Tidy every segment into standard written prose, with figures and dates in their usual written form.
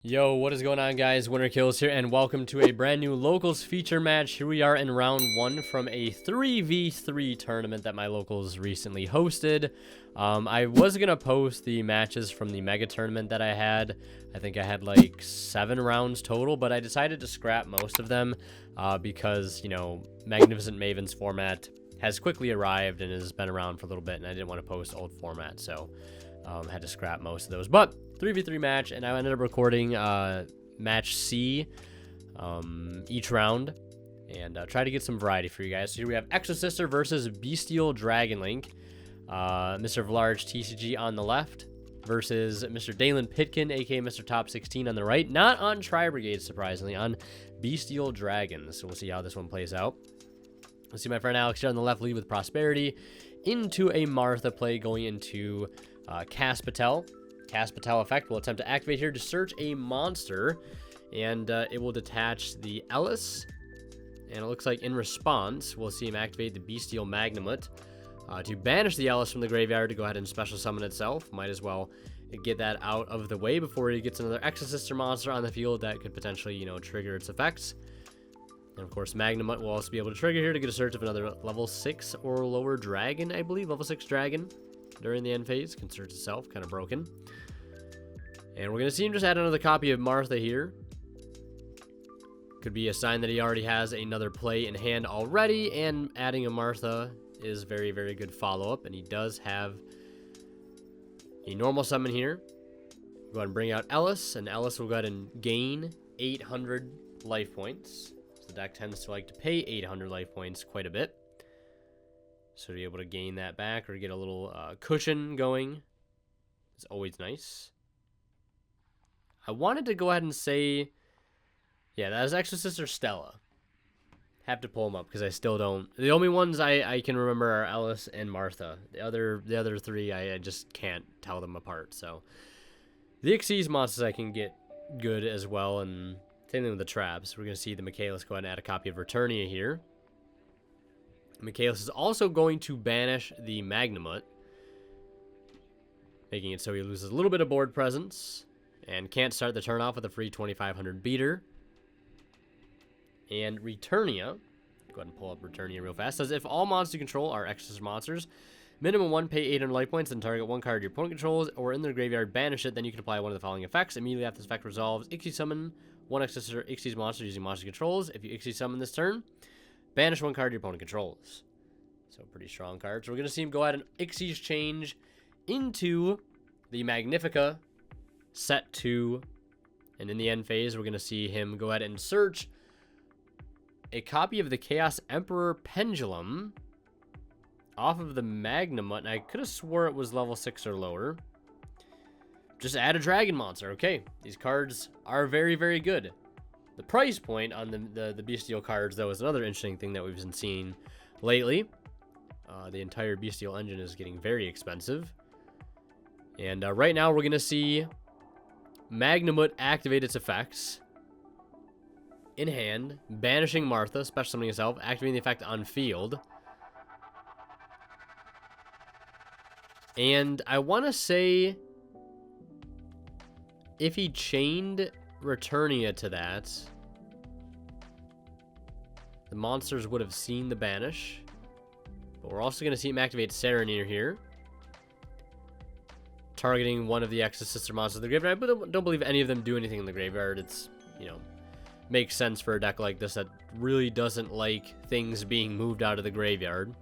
Yo, what is going on, guys? Winter Kills here, and welcome to a brand new locals feature match. Here we are in round 1 from a 3v3 tournament that my locals recently hosted. I was gonna post the matches from the mega tournament that I had. I think I had like 7 rounds total, but I decided to scrap most of them because, you know, Magnificent Maven's format has quickly arrived and has been around for a little bit, and I didn't want to post old format, so had to scrap most of those. But 3v3 match, and I ended up recording match C each round, and try to get some variety for you guys. So here we have Exosister versus Bystial Dragon Link. Mr. Vlarge TCG on the left versus Mr. Dalen Pitkin, aka Mr. Top 16 on the right. Not on Tri-Brigade, surprisingly, on Bystial Dragons. So we'll see how this one plays out. Let's see my friend Alex here on the left lead with Prosperity into a Martha play going into Caspatel. Caspatel effect will attempt to activate here to search a monster, and it will detach the Ellis, and it looks like in response we'll see him activate the Bystial Magnamut to banish the Ellis from the graveyard to go ahead and special summon itself. Might as well get that out of the way before he gets another Exosister monster on the field that could potentially, you know, trigger its effects. And of course Magnamut will also be able to trigger here to get a search of another level 6 or lower dragon, I believe, level 6 dragon during the end phase. Can search itself, kind of broken. And we're going to see him just add another copy of Martha here. Could be a sign that he already has another play in hand already, and adding a Martha is very, very good follow-up. And he does have a normal summon here. Go ahead and bring out Ellis, and Ellis will go ahead and gain 800 life points. So the deck tends to like to pay 800 life points quite a bit. So to be able to gain that back or get a little cushion going is always nice. I wanted to go ahead and say, yeah, that is Exosister Stella. Have to pull them up because I still don't. The only ones I can remember are Ellis and Martha. The other three, I just can't tell them apart. So the Xyz monsters I can get good as well, and same thing with the traps. We're going to see the Michaelis go ahead and add a copy of Returnia here. Michaelis is also going to banish the Magnamut, making it so he loses a little bit of board presence and can't start the turn off with a free 2500 beater. And Returnia, go ahead and pull up Returnia real fast, says if all monsters you control are Exosister monsters, minimum 1, pay 800 life points, then target one card your opponent controls or in their graveyard, banish it, then you can apply one of the following effects. Immediately after this effect resolves, Xyz summon one Exosister Xyz monster using monster controls. If you Xyz summon this turn, banish one card your opponent controls. So pretty strong cards. So we're going to see him go ahead and Xyz change into the Magnifica set 2. And in the end phase, we're going to see him go ahead and search a copy of the Chaos Emperor Pendulum off of the Magnamut. And I could have swore it was level 6 or lower. Just add a dragon monster. Okay, these cards are very, very good. The price point on the Bystial cards, though, is another interesting thing that we've been seeing lately. The entire Bystial engine is getting very expensive. And right now we're going to see Magnamut activate its effects in hand, banishing Martha, special summoning itself, activating the effect on field. And I want to say if he chained Returnia to that, the monsters would have seen the banish. But we're also going to see him activate Sereneer here, targeting one of the Exosister monsters in the graveyard. But don't believe any of them do anything in the graveyard. It's, you know, makes sense for a deck like this that really doesn't like things being moved out of the graveyard.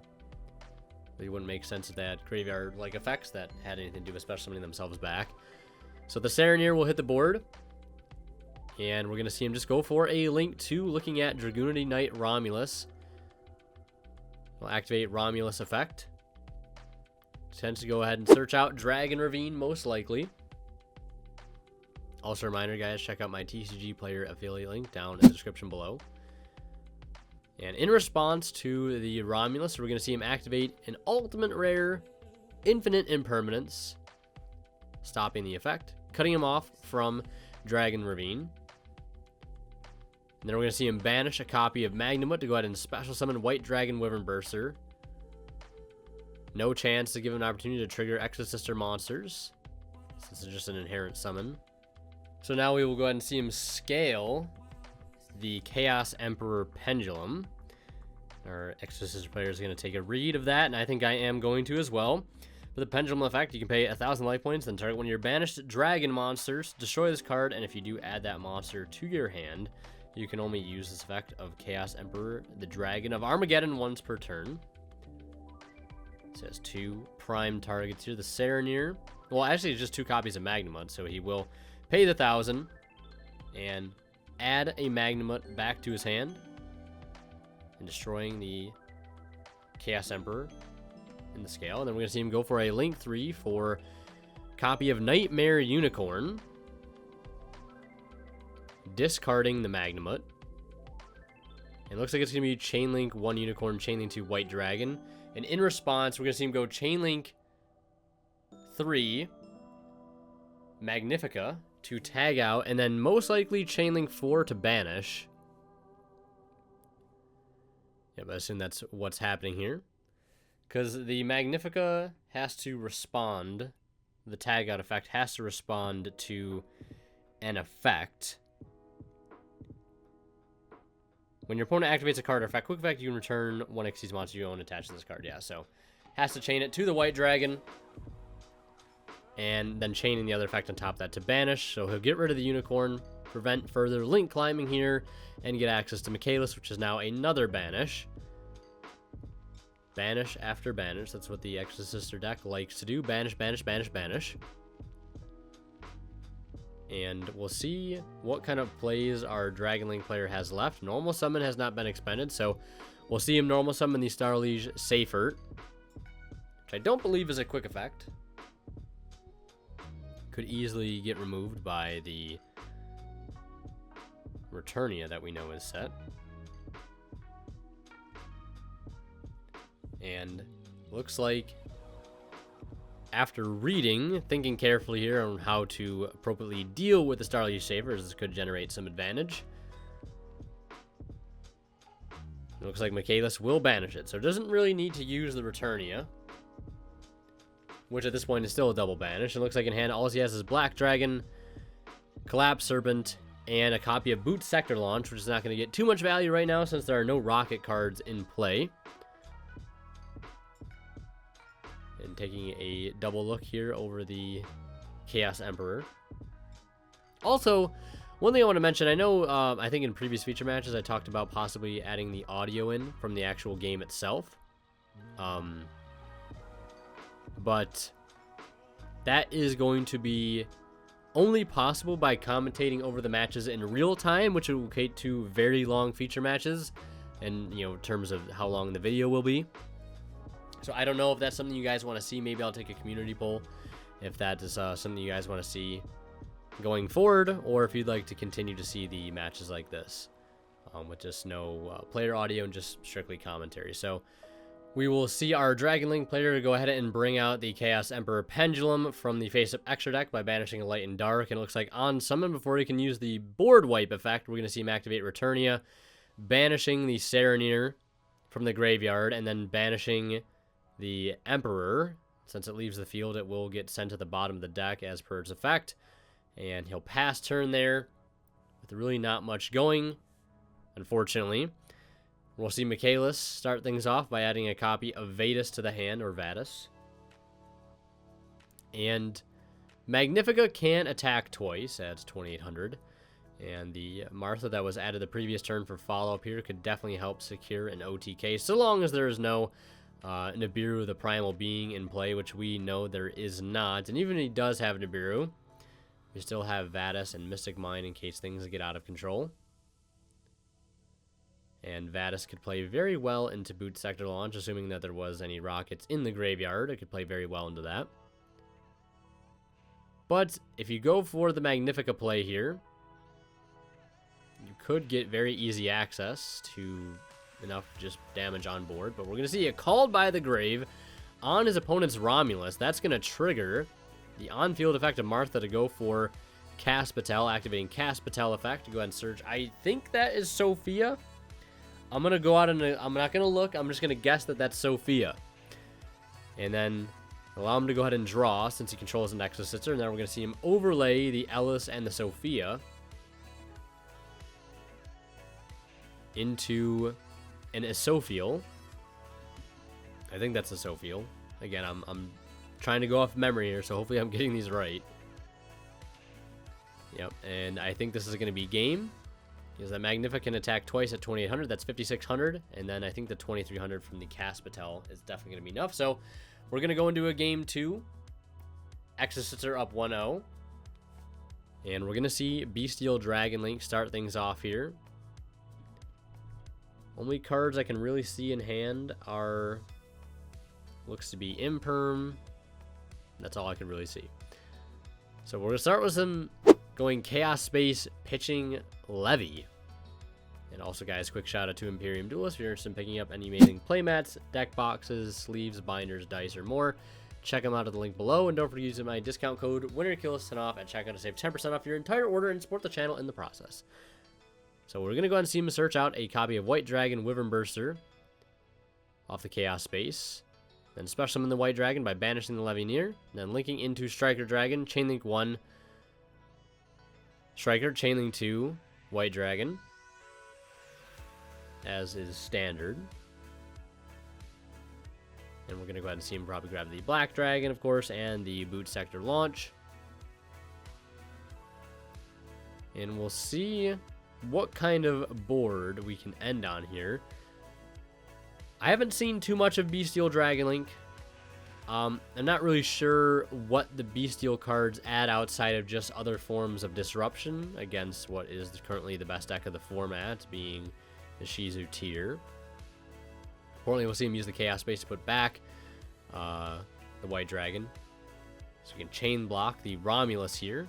It wouldn't make sense if they had graveyard-like effects that had anything to do with special summoning themselves back. So the Sereneer will hit the board, and we're going to see him just go for a Link 2, looking at Dragoonity Knight Romulus. We'll activate Romulus effect. Tends to go ahead and search out Dragon Ravine, most likely. Also a reminder, guys, check out my TCG player affiliate link down in the description below. And in response to the Romulus, we're going to see him activate an ultimate rare Infinite Impermanence, stopping the effect, cutting him off from Dragon Ravine. And then we're going to see him banish a copy of Magnamut to go ahead and special summon White Dragon Wyvern Burster. No chance to give him an opportunity to trigger Exosister monsters, since it's just an inherent summon. So now we will go ahead and see him scale the Chaos Emperor Pendulum. Our Exosister player is going to take a read of that, and I think I am going to as well. For the Pendulum effect, you can pay 1,000 life points, then target one of your banished dragon monsters, destroy this card, and if you do add that monster to your hand, you can only use this effect of Chaos Emperor, the Dragon of Armageddon, once per turn. It says 2 prime targets here. The Serenir. Well, actually, it's just 2 copies of Magnamut, so he will pay the 1,000 and add a Magnamut back to his hand, and destroying the Chaos Emperor in the scale. And then we're going to see him go for a Link 3 for copy of Nightmare Unicorn, discarding the Magnamut. It looks like it's going to be Chainlink 1 Unicorn, Chainlink 2 White Dragon. And in response, we're going to see him go Chainlink 3 Magnifica to tag out, and then most likely Chainlink 4 to banish. Yeah, but I assume that's what's happening here. Because the Magnifica has to respond, the tag out effect has to respond to an effect. When your opponent activates a card or effect, quick effect, you can return one Xyz monster you own attached to this card. Yeah, so has to chain it to the White Dragon, and then chaining the other effect on top of that to banish. So he'll get rid of the Unicorn, prevent further Link climbing here, and get access to Michaelis, which is now another banish. Banish after banish. That's what the Exosister deck likes to do. Banish, banish, banish, banish. And we'll see what kind of plays our Dragon Link player has left. Normal Summon has not been expended, so we'll see him normal summon the Starliege Seifert, which I don't believe is a quick effect. Could easily get removed by the Returnia that we know is set. And looks like, after reading, thinking carefully here on how to appropriately deal with the Starliege Seifert, this could generate some advantage. It looks like Michaelis will banish it, so it doesn't really need to use the Returnia, which at this point is still a double banish. It looks like in hand all he has is Black Dragon, Collapse Serpent, and a copy of Boot Sector Launch, which is not going to get too much value right now since there are no rocket cards in play. And taking a double look here over the Chaos Emperor. Also, one thing I want to mention, I know, I think in previous feature matches I talked about possibly adding the audio in from the actual game itself. But that is going to be only possible by commentating over the matches in real time, which will equate to very long feature matches, and in terms of how long the video will be. So I don't know if that's something you guys want to see. Maybe I'll take a community poll if that is something you guys want to see going forward, or if you'd like to continue to see the matches like this with just no player audio and just strictly commentary. So we will see our Dragon Link player go ahead and bring out the Chaos Emperor Pendulum from the face-up extra deck by banishing a Light and Dark. And it looks like on summon, before he can use the board wipe effect, we're going to see him activate Returnia, banishing the Serenir from the graveyard, and then banishing the Emperor. Since it leaves the field, it will get sent to the bottom of the deck as per its effect. And he'll pass turn there with really not much going, unfortunately. We'll see Michaelis start things off by adding a copy of Vadis to the hand, or Vadis. And Magnifica can attack twice, adds 2,800. And the Martha that was added the previous turn for follow-up here could definitely help secure an OTK, so long as there is no Nibiru, the Primal Being, in play, which we know there is not. And even if he does have Nibiru, we still have Vadis and Mystic Mine in case things get out of control. And Vadis could play very well into Boot Sector Launch, assuming that there was any rockets in the graveyard. It could play very well into that. But if you go for the Magnifica play here, you could get very easy access to enough just damage on board. But we're going to see a Called by the Grave on his opponent's Romulus. That's going to trigger the on-field effect of Martha to go for Cast Patel, activating Cast Patel effect to go ahead and search. I think that is Sophia. I'm going to go out and I'm not going to look. I'm just going to guess that that's Sophia. And then Allow him to go ahead and draw since he controls an Exosister. And then we're going to see him overlay the Ellis and the Sophia into an Isophiel. I think that's Isophiel. Again, I'm trying to go off memory here, so hopefully I'm getting these right. Yep, and I think this is going to be game. Because that Magnifica can attack twice at 2800. That's 5600. And then I think the 2300 from the Caspitel is definitely going to be enough. So we're going to go into a game 2. Exosister up 1-0. And we're going to see Bystial Dragon Link start things off here. Only cards I can really see in hand are... looks to be Imperm. That's all I can really see. So we're going to start with some going Chaos Space, pitching Levy. And also, guys, quick shout out to Imperium Duelist if you're interested in picking up any amazing playmats, deck boxes, sleeves, binders, dice, or more. Check them out at the link below. And don't forget to use my discount code WinnerKills10 off at checkout to save 10% off your entire order and support the channel in the process. So we're going to go ahead and see him search out a copy of White Dragon Wyvern Burster off the Chaos Space. Then special summon the White Dragon by banishing the Levineer. Then linking into Striker Dragon, Chainlink 1, Striker, Chainlink 2, White Dragon, as is standard. And we're going to go ahead and see him probably grab the Black Dragon, of course, and the Boot Sector Launch. And we'll see what kind of board we can end on here. I haven't seen too much of Bystial Dragon Link. I'm not really sure what the Bystial cards add outside of just other forms of disruption against what is currently the best deck of the format, being the Shizu tier. Importantly, we'll see him use the Chaos Space to put back the White Dragon. So we can chain block the Romulus here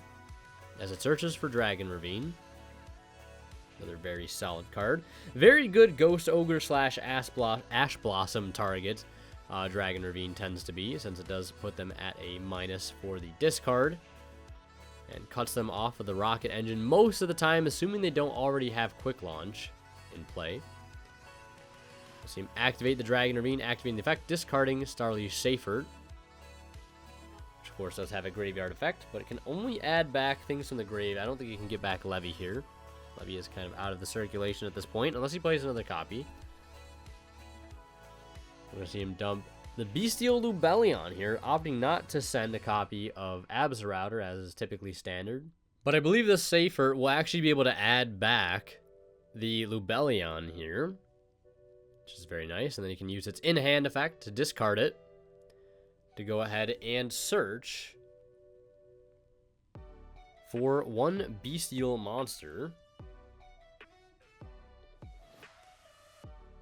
as it searches for Dragon Ravine. Another very solid card. Very good Ghost Ogre / Ash Blossom target. Dragon Ravine tends to be, since it does put them at a minus for the discard. And cuts them off of the Rocket Engine most of the time, assuming they don't already have Quick Launch in play. We'll see him activate the Dragon Ravine, activating the effect, discarding Starly Seyfert. Which of course does have a graveyard effect, but it can only add back things from the grave. I don't think you can get back Levy here. Levy is kind of out of the circulation at this point, unless he plays another copy. We're going to see him dump the Bystial Lubellion here, opting not to send a copy of Abzerrouter, as is typically standard. But I believe the Seyfert will actually be able to add back the Lubellion here, which is very nice. And then you can use its in-hand effect to discard it, to go ahead and search for one Bystial monster.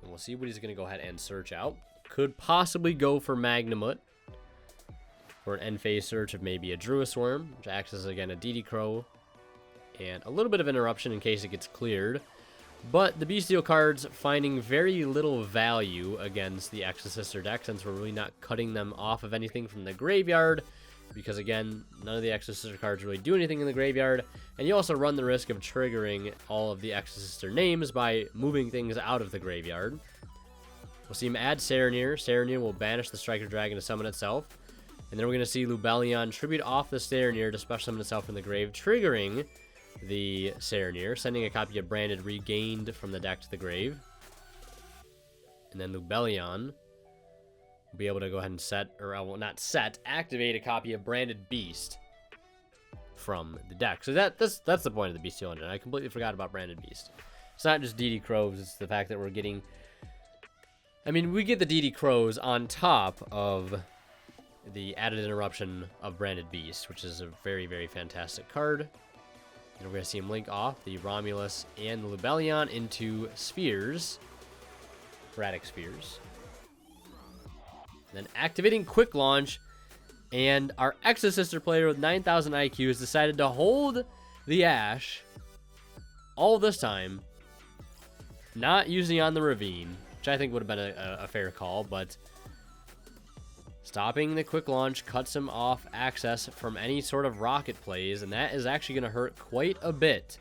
And we'll see what he's going to go ahead and search out. Could possibly go for Magnamut for an end phase search of maybe a Druisworm, which acts as, again, a DD Crow, and a little bit of interruption in case it gets cleared. But the Bystial cards finding very little value against the Exosister deck, since we're really not cutting them off of anything from the graveyard, because, again, none of the Exosister cards really do anything in the graveyard, and you also run the risk of triggering all of the Exosister names by moving things out of the graveyard. We'll see him add Serenir. Serenir will banish the Striker Dragon to summon itself. And then we're going to see Lubellion tribute off the Serenir to special summon itself from the grave, triggering the Serenir, sending a copy of Branded Regained from the deck to the grave. And then Lubellion will be able to go ahead and set, or well, not set, activate a copy of Branded Beast from the deck. So that's the point of the Bystial engine. I completely forgot about Branded Beast. It's not just DD Crows, it's the fact that we're getting... I mean, we get the DD Crows on top of the added interruption of Branded Beast, which is a very, very fantastic card. And we're going to see him link off the Romulus and the Lubellion into Spheres, Radix Spheres. And then activating Quick Launch, and our Exosister player with 9,000 IQ has decided to hold the Ash all this time, not using on the Ravine, which I think would have been a fair call, but stopping the Quick Launch cuts him off access from any sort of rocket plays, and that is actually going to hurt quite a bit.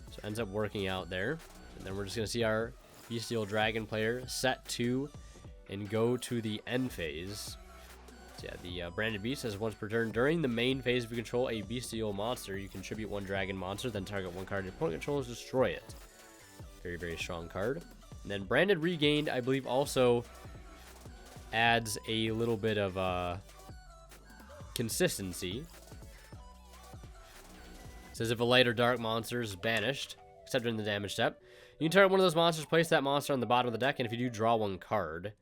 So it ends up working out there. And then we're just going to see our Bystial Dragon player set to and go to the end phase So yeah, the Branded Beast says once per turn during the main phase, if you control a Bystial monster, you contribute 1 dragon monster, then target 1 card your opponent controls, destroy it. Very, very strong card. And then Branded Regained, I believe, also adds a little bit of consistency. It says if a light or dark monster is banished, except during the damage step, you can target one of those monsters, place that monster on the bottom of the deck, and if you do, draw 1 card.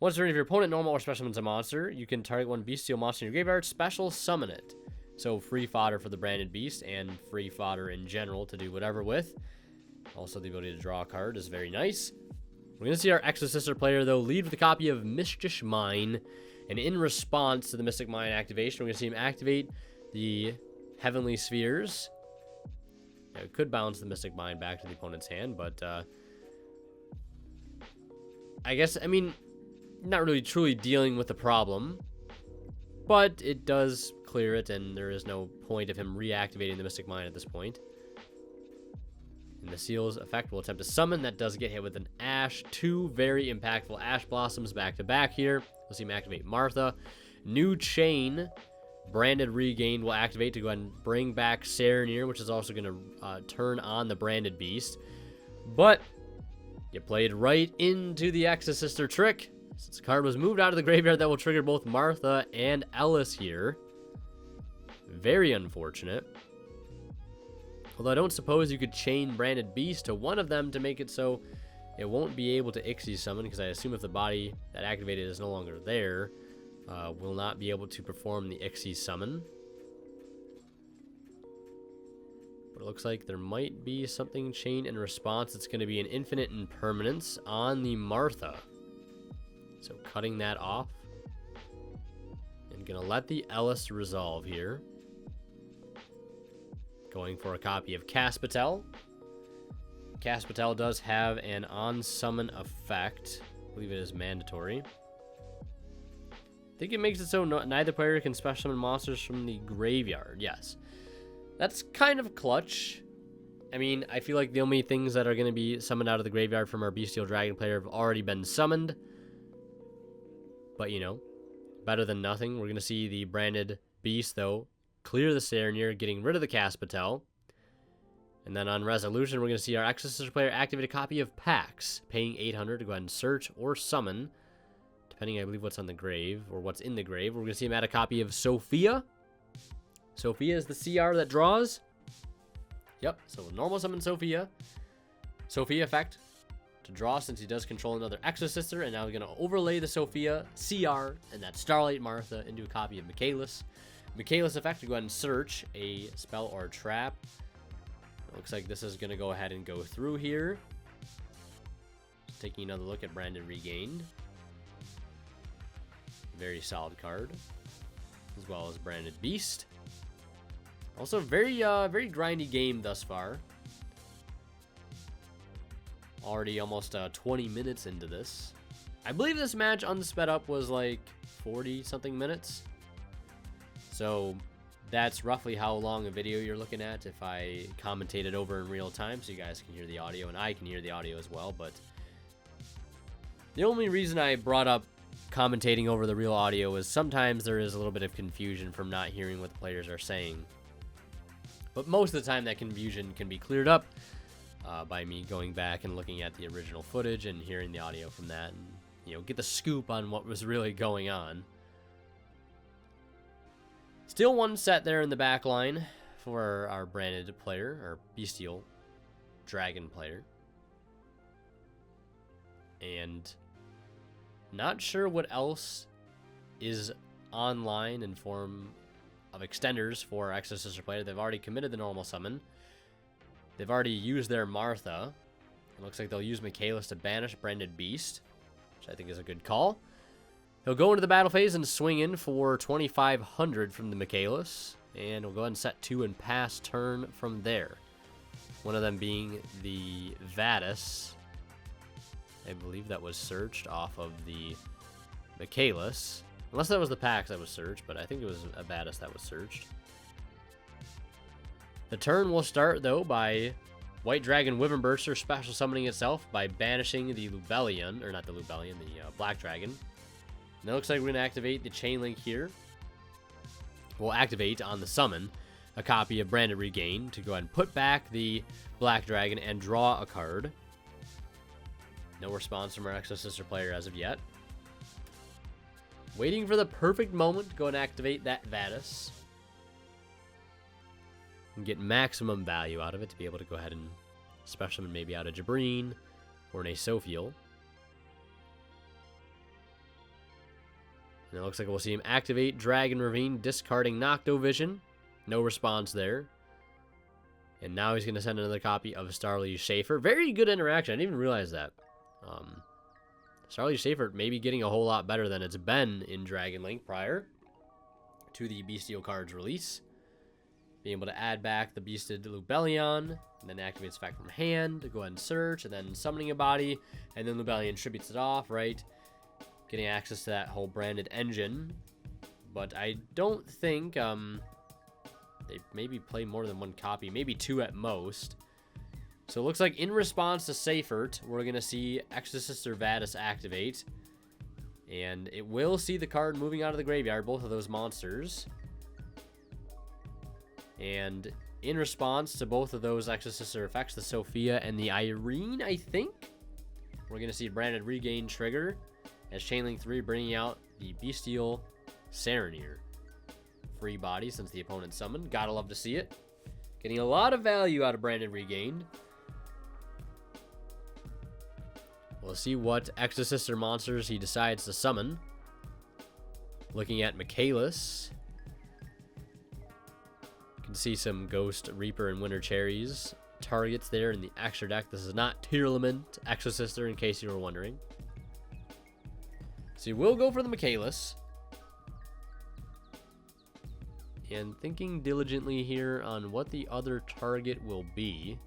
Once during, if your opponent normal or special summons a monster, you can target 1 Bystial monster in your graveyard, special summon it. So free fodder for the Branded Beast, and free fodder in general to do whatever with. Also, the ability to draw a card is very nice. We're going to see our Exosister player, though, lead with a copy of Mystic Mine. And in response to the Mystic Mine activation, we're going to see him activate the Heavenly Spheres. Now, it could bounce the Mystic Mine back to the opponent's hand, but I guess, I mean, not really truly dealing with the problem. But it does clear it, and there is no point of him reactivating the Mystic Mine at this point. And the Seal's effect will attempt to summon. That does get hit with an Ash. 2 very impactful Ash Blossoms back to back here. We'll see him activate Martha. New Chain, Branded Regained, will activate to go ahead and bring back Serenir, which is also going to turn on the Branded Beast. But you played right into the Exosister trick. Since the card was moved out of the graveyard, that will trigger both Martha and Ellis here. Very unfortunate. Although I don't suppose you could chain Branded Beast to one of them to make it so it won't be able to Ixie summon, because I assume if the body that activated is no longer there, will not be able to perform the Ixie summon. But it looks like there might be something chained in response. It's going to be an Infinite Impermanence on the Martha. So cutting that off. And going to let the Ellis resolve here. Going for a copy of Caspitel. Caspitel does have an on-summon effect. I believe it is mandatory. I think it makes it so neither player can special summon monsters from the graveyard. Yes. That's kind of clutch. I mean, I feel like the only things that are going to be summoned out of the graveyard from our Bystial Dragon player have already been summoned. But, you know, better than nothing. We're going to see the Branded Beast, though, clear the Serenir, getting rid of the Caspitel. And then on resolution, we're going to see our Exosister player activate a copy of Pax, paying 800 to go ahead and search or summon, depending, I believe, what's on the grave, or what's in the grave. We're going to see him add a copy of Sophia. Sophia is the CR that draws. Yep, so normal summon Sophia. Sophia effect to draw, since he does control another Exosister, and now we're going to overlay the Sophia CR and that Starlight Martha into a copy of Michaelis. Michaelis effect to go ahead and search a spell or trap. It looks like this is going to go ahead and go through here. Just taking another look at Branded Regained. Very solid card. As well as Branded Beast. Also very grindy game thus far. Already almost 20 minutes into this. I believe this match unsped up was like 40 something minutes. So that's roughly how long a video you're looking at if I commentate it over in real time, so you guys can hear the audio and I can hear the audio as well. But the only reason I brought up commentating over the real audio is sometimes there is a little bit of confusion from not hearing what the players are saying. But most of the time that confusion can be cleared up by me going back and looking at the original footage and hearing the audio from that, and, you know, get the scoop on what was really going on. Still one set there in the back line for our Branded player, our Bystial Dragon player. And not sure what else is online in form of extenders for our Exosister player. They've already committed the normal summon. They've already used their Martha. It looks like they'll use Michaelis to banish Branded Beast, which I think is a good call. He'll go into the battle phase and swing in for 2,500 from the Michaelis. And we'll go ahead and set 2 and pass turn from there. One of them being the Vadis. I believe that was searched off of the Michaelis. Unless that was the Pax that was searched, but I think it was a Vadis that was searched. The turn will start, though, by White Dragon Wyvernburster special summoning itself by banishing the Lubellion, or not the Lubellion, the Black Dragon. And it looks like we're going to activate the Chain Link here. We'll activate on the summon a copy of Branded Regain to go ahead and put back the Black Dragon and draw a card. No response from our Exosister player as of yet. Waiting for the perfect moment to go and activate that Vadis. And get maximum value out of it to be able to go ahead and special summon maybe out a Jabreen or an Exofiel. And it looks like we'll see him activate Dragon Ravine, discarding Noctovision. No response there. And now he's going to send another copy of Starly Schaefer. Very good interaction. I didn't even realize that. Starly Schaefer maybe getting a whole lot better than it's been in Dragon Link prior to the Bystial card's release. Being able to add back the Beasted Lubellion, and then activates effect from hand to go ahead and search, and then summoning a body, and then Lubellion tributes it off, right? Getting access to that whole branded engine. But I don't think they maybe play more than one copy, maybe two at most. So it looks like in response to Seifert, we're going to see Exosister Vadis activate. And it will see the card moving out of the graveyard, both of those monsters. And in response to both of those Exosister effects, the Sophia and the Irene, I think, we're going to see Branded Regain trigger as Chainlink 3 bringing out the Bystial Serenir. Free body since the opponent summoned. Gotta love to see it. Getting a lot of value out of Branded Regained. We'll see what Exosister monsters he decides to summon. Looking at Michaelis. You can see some Ghost, Reaper, and Winter Cherries targets there in the extra deck. This is not Tearlament Exosister, in case you were wondering. So we'll go for the Michaelis. And thinking diligently here on what the other target will be.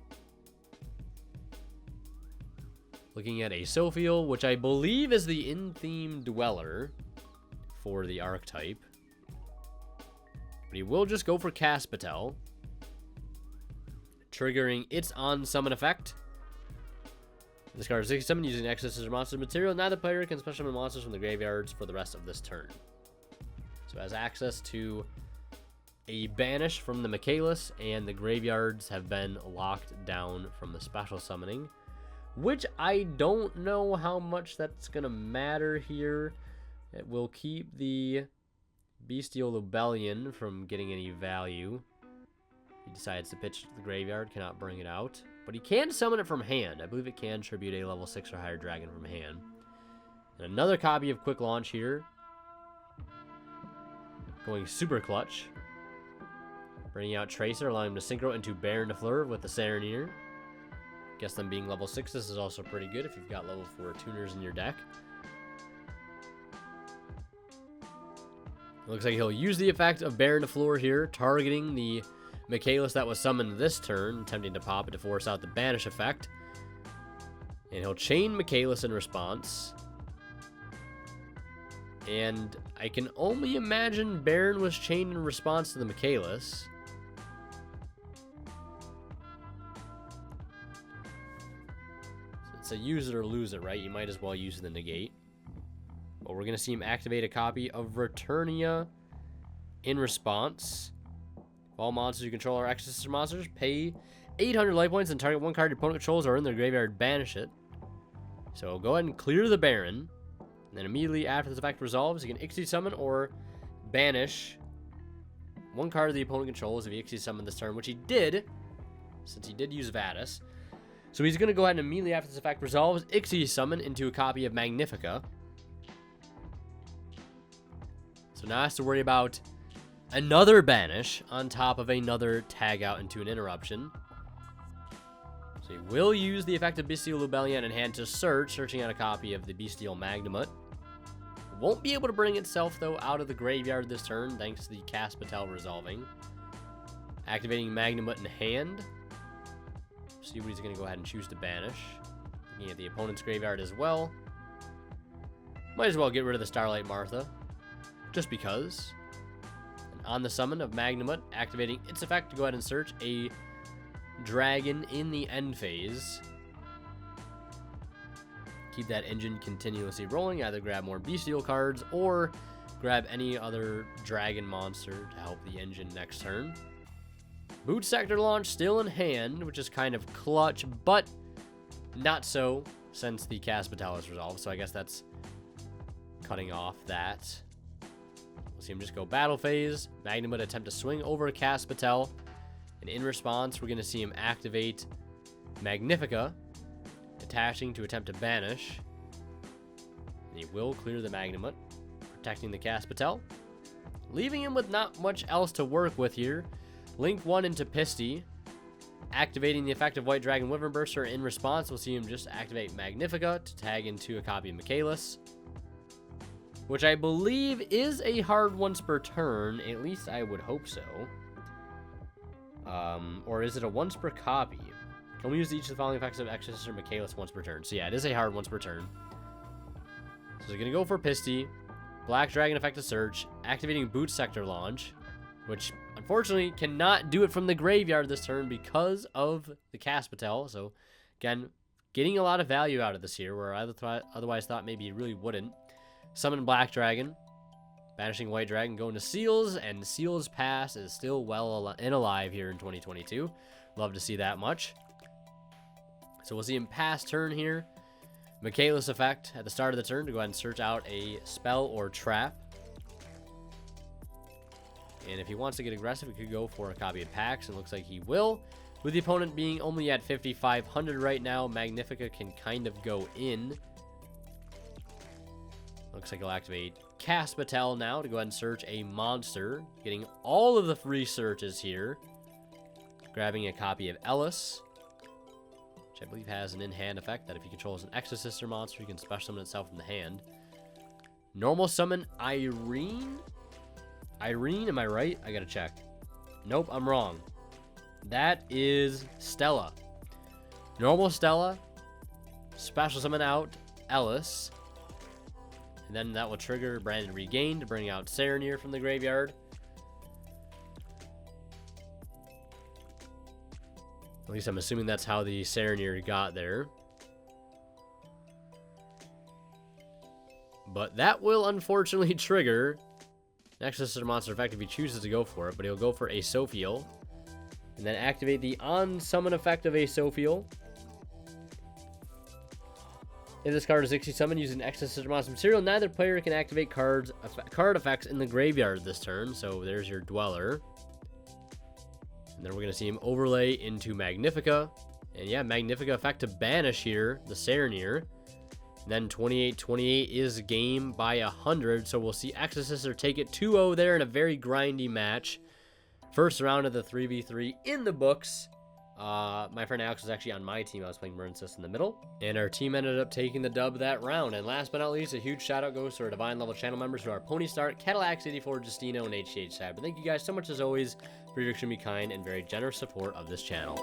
Looking at a Sophiel, which I believe is the in-theme Dweller for the archetype. But he will just go for Caspatel, triggering its on-summon effect. This card is 67 using Exosister monster material. Now the player can special summon monsters from the graveyards for the rest of this turn. So it has access to a banish from the Michaelis, and the graveyards have been locked down from the special summoning, which I don't know how much that's going to matter here. It will keep the Bystial Lubellion from getting any value. He decides to pitch to the graveyard, cannot bring it out. But he can summon it from hand. I believe it can tribute a level 6 or higher dragon from hand. And another copy of Quick Launch here. Going super clutch. Bringing out Tracer, allowing him to synchro into Baron de Fleur with the Serenir. Guess them being level 6, this is also pretty good if you've got level 4 tuners in your deck. It looks like he'll use the effect of Baron de Fleur here, targeting the Michaelis that was summoned this turn, attempting to pop it to force out the banish effect. And he'll chain Michaelis in response. And I can only imagine Baron was chained in response to the Michaelis. It's a use it or lose it, right? You might as well use the negate. But we're going to see him activate a copy of Returnia in response. All monsters you control are Exosister monsters. Pay 800 life points and target one card your opponent controls or in their graveyard, banish it. So go ahead and clear the Baron. And then immediately after this effect resolves, you can Ixie summon or banish one card the opponent controls if he Ixie summoned this turn, which he did, since he did use Vadis. So he's going to go ahead and immediately after this effect resolves, Ixie summon into a copy of Magnifica. So now he has to worry about another banish on top of another tag out into an interruption. So he will use the effect of Bystial Lubellion in hand to search, searching out a copy of the Bystial Magnamut. Won't be able to bring itself, though, out of the graveyard this turn, thanks to the Caspatel resolving. Activating Magnamut in hand. See what he's going to go ahead and choose to banish. Looking at the opponent's graveyard as well. Might as well get rid of the Starlight Martha, just because. And on the summon of Magnamut, activating its effect to go ahead and search a dragon in the end phase. keep that engine continuously rolling. Either grab more Bystial cards or grab any other dragon monster to help the engine next turn. Boot Sector launch still in hand, which is kind of clutch, but not so since the Caspital is resolved. So I guess that's cutting off that. We'll see him just go battle phase. Magnum would attempt to swing over Caspital. And in response, we're going to see him activate Magnifica, detaching to attempt to banish. And he will clear the Magnamut, protecting the Caspital, leaving him with not much else to work with here. Link 1 into Pisty, activating the effect of White Dragon Wyvern Burster. In response, we'll see him just activate Magnifica to tag into a copy of Michaelis, which I believe is a hard once per turn. At least I would hope so. Or is it a once per copy? Can we use each of the following effects of Exosister or Michaelis once per turn? So yeah, it is a hard once per turn. So we're going to go for Pisty. Black Dragon effect to search. Activating Boot Sector launch, which unfortunately cannot do it from the graveyard this turn because of the Caspital. So again, getting a lot of value out of this here, where I otherwise thought maybe it really wouldn't. Summon Black Dragon. Banishing White Dragon, going to Seals, and Seals Pass is still well and alive here in 2022. Love to see that much. So we'll see him pass turn here. Michaelis effect at the start of the turn to go ahead and search out a spell or trap. And if he wants to get aggressive, he could go for a copy of Pax, and looks like he will. With the opponent being only at 5,500 right now, Magnifica can kind of go in. Looks like he'll activate Caspital now to go ahead and search a monster. Getting all of the free searches here. Grabbing a copy of Ellis, which I believe has an in-hand effect that if he controls an Exosister monster, he can special summon itself from the hand. Normal summon Irene? Irene, am I right? I gotta check. Nope, I'm wrong. That is Stella. Normal Stella. Special summon out Ellis. And then that will trigger Branded Regain to bring out Serenir from the graveyard. At least I'm assuming that's how the Serenir got there. But that will unfortunately trigger Exosister monster effect if he chooses to go for it. But he'll go for Asophiel. And then activate the on-summon effect of Asophiel. If this card is Ixie summoned using Exosister monster material, neither player can activate card effects in the graveyard this turn. So there's your Dweller. And then we're going to see him overlay into Magnifica. And yeah, Magnifica effect to banish here, the Serenir. And then 28-28 is game by 100. So we'll see Exosister take it 2-0 there in a very grindy match. First round of the 3v3 in the books. My friend Alex was actually on my team. I was playing Murnsys in the middle. And our team ended up taking the dub that round. And last but not least, a huge shout out goes to our Divine level channel members who are Pony Start, Cadillac84, Justino, and HCH Side. But thank you guys so much as always for your extremely kind and very generous support of this channel.